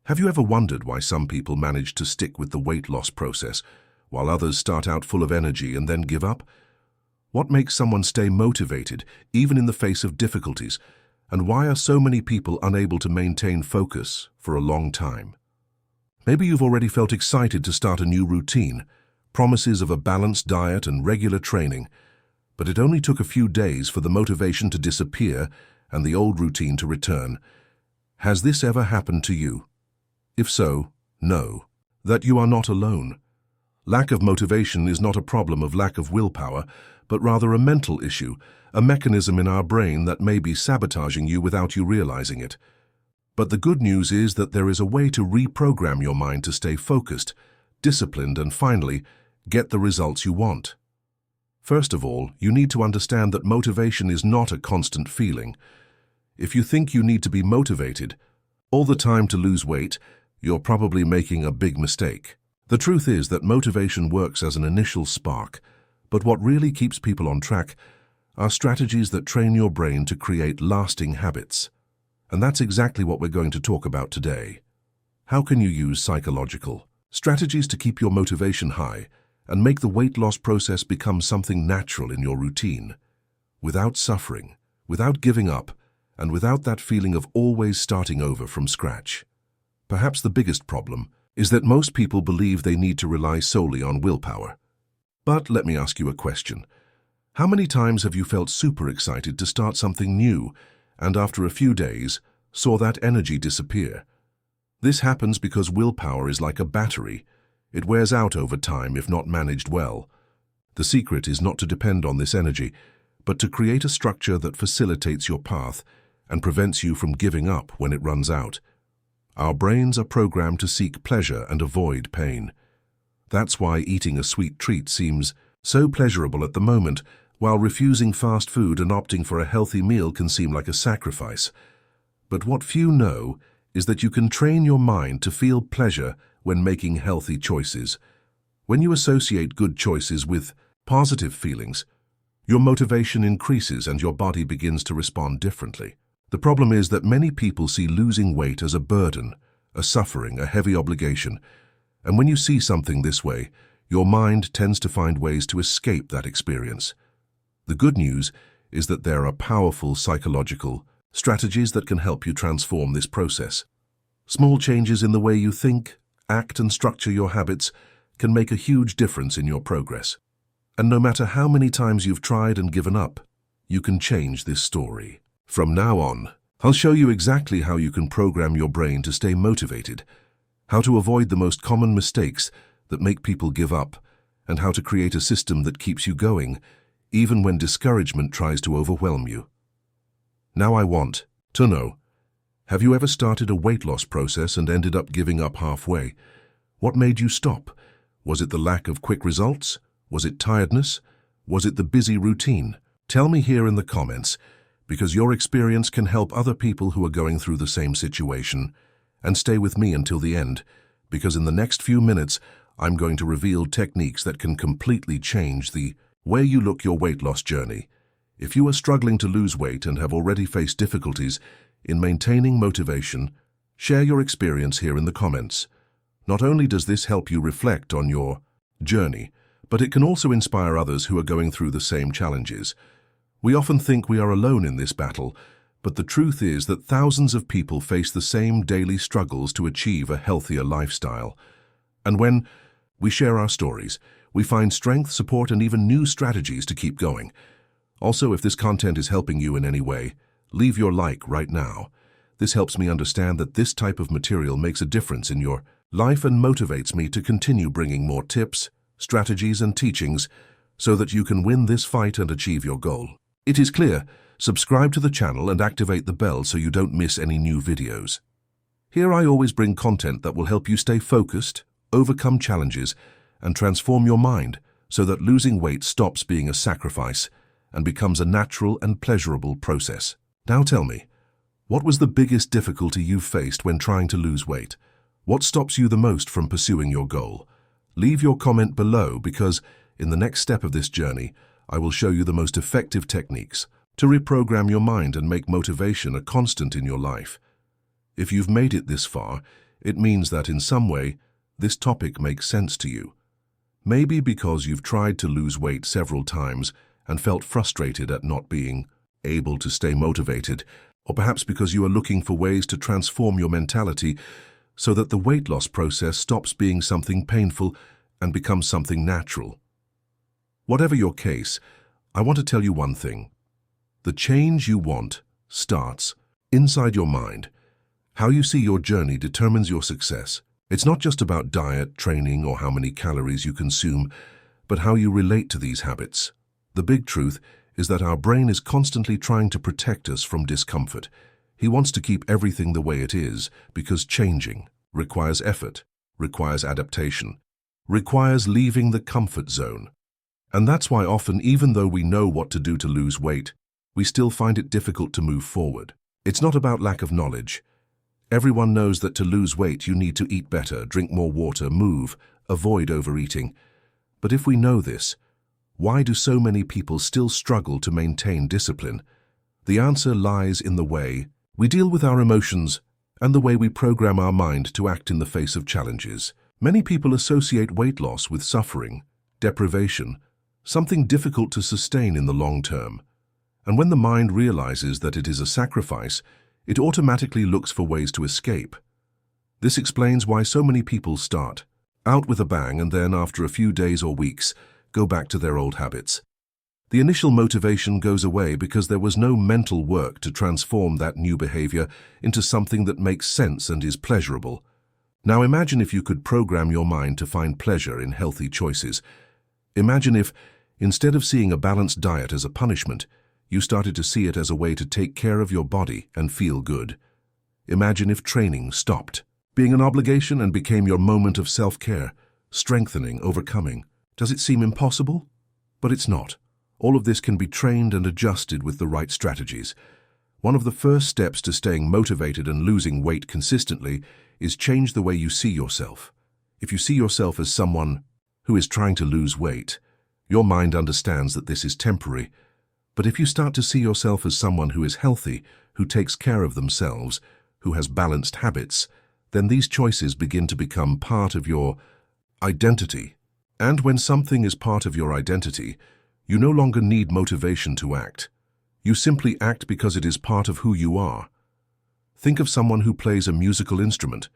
Have you ever wondered why some people manage to stick with the weight loss process, while others start out full of energy and then give up? What makes someone stay motivated, even in the face of difficulties? And why are so many people unable to maintain focus for a long time? Maybe you've already felt excited to start a new routine, promises of a balanced diet and regular training, but it only took a few days for the motivation to disappear and the old routine to return. Has this ever happened to you? If so, know that you are not alone. Lack of motivation is not a problem of lack of willpower, but rather a mental issue, a mechanism in our brain that may be sabotaging you without you realizing it. But the good news is that there is a way to reprogram your mind to stay focused, disciplined, and finally, get the results you want. First of all, you need to understand that motivation is not a constant feeling. If you think you need to be motivated all the time to lose weight, you're probably making a big mistake. The truth is that motivation works as an initial spark, but what really keeps people on track are strategies that train your brain to create lasting habits. And that's exactly what we're going to talk about today. How can you use psychological strategies to keep your motivation high and make the weight loss process become something natural in your routine, without suffering, without giving up, and without that feeling of always starting over from scratch? Perhaps the biggest problem is that most people believe they need to rely solely on willpower. But let me ask you a question. How many times have you felt super excited to start something new and after a few days saw that energy disappear? This happens because willpower is like a battery. It wears out over time if not managed well. The secret is not to depend on this energy, but to create a structure that facilitates your path and prevents you from giving up when it runs out. Our brains are programmed to seek pleasure and avoid pain. That's why eating a sweet treat seems so pleasurable at the moment, while refusing fast food and opting for a healthy meal can seem like a sacrifice. But what few know is that you can train your mind to feel pleasure when making healthy choices. When you associate good choices with positive feelings, your motivation increases and your body begins to respond differently. The problem is that many people see losing weight as a burden, a suffering, a heavy obligation. And when you see something this way, your mind tends to find ways to escape that experience. The good news is that there are powerful psychological strategies that can help you transform this process. Small changes in the way you think, act, and structure your habits can make a huge difference in your progress. And no matter how many times you've tried and given up, you can change this story. From now on, I'll show you exactly how you can program your brain to stay motivated, how to avoid the most common mistakes that make people give up, and how to create a system that keeps you going, even when discouragement tries to overwhelm you. Now I want to know, have you ever started a weight loss process and ended up giving up halfway? What made you stop? Was it the lack of quick results? Was it tiredness? Was it the busy routine? Tell me here in the comments, because your experience can help other people who are going through the same situation. And stay with me until the end, because in the next few minutes, I'm going to reveal techniques that can completely change the way you look your weight loss journey. If you are struggling to lose weight and have already faced difficulties in maintaining motivation, share your experience here in the comments. Not only does this help you reflect on your journey, but it can also inspire others who are going through the same challenges. We often think we are alone in this battle, but the truth is that thousands of people face the same daily struggles to achieve a healthier lifestyle. And when we share our stories, we find strength, support, and even new strategies to keep going. Also, if this content is helping you in any way, leave your like right now. This helps me understand that this type of material makes a difference in your life and motivates me to continue bringing more tips, strategies, and teachings so that you can win this fight and achieve your goal. It is clear, subscribe to the channel and activate the bell so you don't miss any new videos. Here I always bring content that will help you stay focused, overcome challenges, and transform your mind so that losing weight stops being a sacrifice and becomes a natural and pleasurable process. Now tell me, what was the biggest difficulty you faced when trying to lose weight? What stops you the most from pursuing your goal? Leave your comment below because in the next step of this journey, I will show you the most effective techniques to reprogram your mind and make motivation a constant in your life. If you've made it this far, It means that in some way, this topic makes sense to you. Maybe because you've tried to lose weight several times and felt frustrated at not being able to stay motivated, or perhaps because you are looking for ways to transform your mentality so that the weight loss process stops being something painful and becomes something natural. Whatever your case, I want to tell you one thing. The change you want starts inside your mind. How you see your journey determines your success. It's not just about diet, training, or how many calories you consume, but how you relate to these habits. The big truth is that our brain is constantly trying to protect us from discomfort. He wants to keep everything the way it is because changing requires effort, requires adaptation, requires leaving the comfort zone. And that's why often, even though we know what to do to lose weight, we still find it difficult to move forward. It's not about lack of knowledge. Everyone knows that to lose weight you need to eat better, drink more water, move, avoid overeating. But if we know this, why do so many people still struggle to maintain discipline? The answer lies in the way we deal with our emotions and the way we program our mind to act in the face of challenges. Many people associate weight loss with suffering, deprivation, something difficult to sustain in the long term. And when the mind realizes that it is a sacrifice, it automatically looks for ways to escape. This explains why so many people start out with a bang and then, after a few days or weeks, go back to their old habits. The initial motivation goes away because there was no mental work to transform that new behavior into something that makes sense and is pleasurable. Now imagine if you could program your mind to find pleasure in healthy choices. Imagine if, instead of seeing a balanced diet as a punishment, you started to see it as a way to take care of your body and feel good. Imagine if training stopped being an obligation and became your moment of self-care, strengthening, overcoming. Does it seem impossible? But it's not. All of this can be trained and adjusted with the right strategies. One of the first steps to staying motivated and losing weight consistently is change the way you see yourself. If you see yourself as someone who is trying to lose weight, your mind understands that this is temporary. But if you start to see yourself as someone who is healthy, who takes care of themselves, who has balanced habits, then these choices begin to become part of your identity. And when something is part of your identity, you no longer need motivation to act. You simply act because it is part of who you are. Think of someone who plays a musical instrument.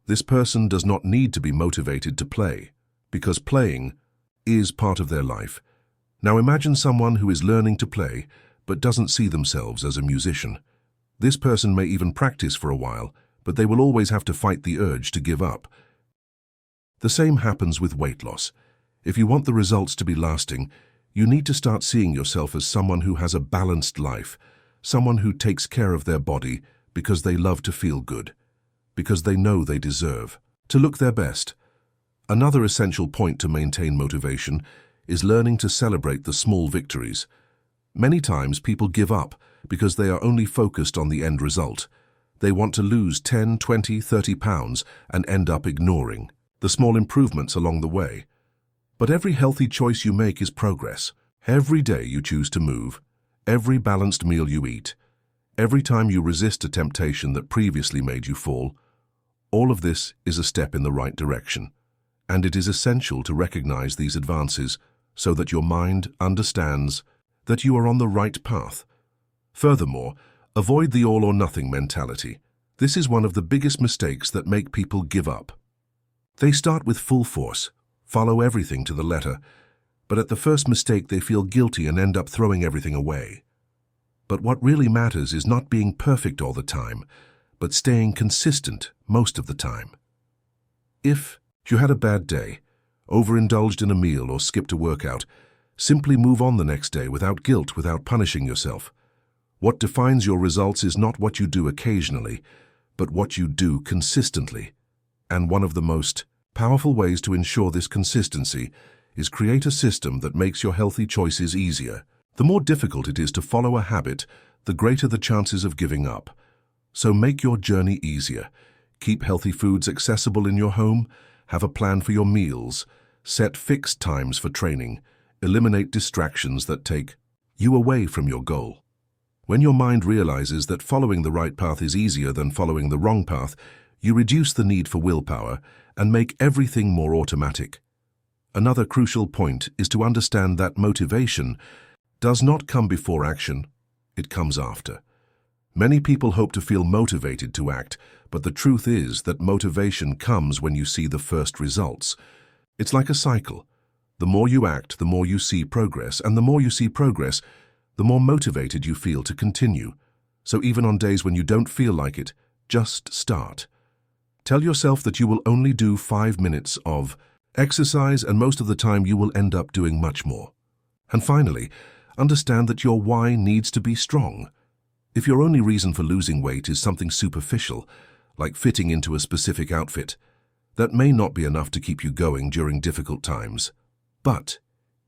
This person does not need to be motivated to play, because playing is part of their life. Now imagine someone who is learning to play but doesn't see themselves as a musician. This person may even practice for a while, but they will always have to fight the urge to give up. The same happens with weight loss. If you want the results to be lasting, you need to start seeing yourself as someone who has a balanced life, someone who takes care of their body because they love to feel good, because they know they deserve to look their best. Another essential point to maintain motivation is learning to celebrate the small victories. Many times people give up because they are only focused on the end result. They want to lose 10, 20, 30 pounds and end up ignoring the small improvements along the way. But every healthy choice you make is progress. Every day you choose to move, every balanced meal you eat, every time you resist a temptation that previously made you fall, all of this is a step in the right direction. And it is essential to recognize these advances so that your mind understands that you are on the right path. Furthermore, avoid the all-or-nothing mentality. This is one of the biggest mistakes that make people give up. They start with full force, follow everything to the letter, but at the first mistake they feel guilty and end up throwing everything away. But what really matters is not being perfect all the time, but staying consistent most of the time. If you had a bad day, overindulged in a meal or skipped a workout, simply move on the next day without guilt, without punishing yourself. What defines your results is not what you do occasionally, but what you do consistently. And one of the most powerful ways to ensure this consistency is create a system that makes your healthy choices easier. The more difficult it is to follow a habit, the greater the chances of giving up. So make your journey easier. Keep healthy foods accessible in your home. Have a plan for your meals, set fixed times for training, eliminate distractions that take you away from your goal. When your mind realizes that following the right path is easier than following the wrong path, You reduce the need for willpower and make everything more automatic. Another crucial point is to understand that motivation does not come before action, it comes after. Many people hope to feel motivated to act, but the truth is that motivation comes when you see the first results. It's like a cycle. The more you act, the more you see progress, and the more you see progress, the more motivated you feel to continue. So even on days when you don't feel like it, just start. Tell yourself that you will only do 5 minutes of exercise, and most of the time you will end up doing much more. And finally, understand that your why needs to be strong. If your only reason for losing weight is something superficial, like fitting into a specific outfit, that may not be enough to keep you going during difficult times. But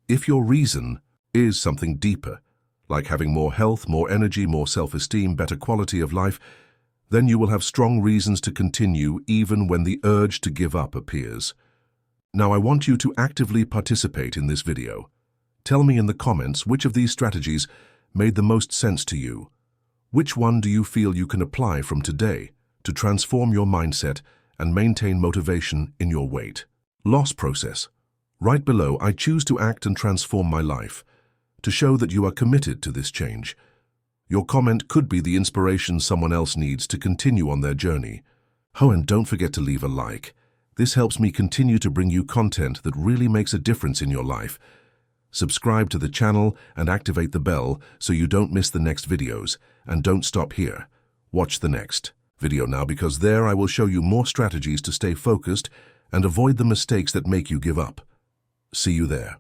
if your reason is something deeper, like having more health, more energy, more self-esteem, better quality of life, then you will have strong reasons to continue even when the urge to give up appears. Now I want you to actively participate in this video. Tell me in the comments which of these strategies made the most sense to you. Which one do you feel you can apply from today to transform your mindset and maintain motivation in your weight loss process? Right below, I choose to act and transform my life, to show that you are committed to this change. Your comment could be the inspiration someone else needs to continue on their journey. Oh, and don't forget to leave a like. This helps me continue to bring you content that really makes a difference in your life. Subscribe to the channel and activate the bell so you don't miss the next videos. And don't stop here. Watch the next video now, because there I will show you more strategies to stay focused and avoid the mistakes that make you give up. See you there.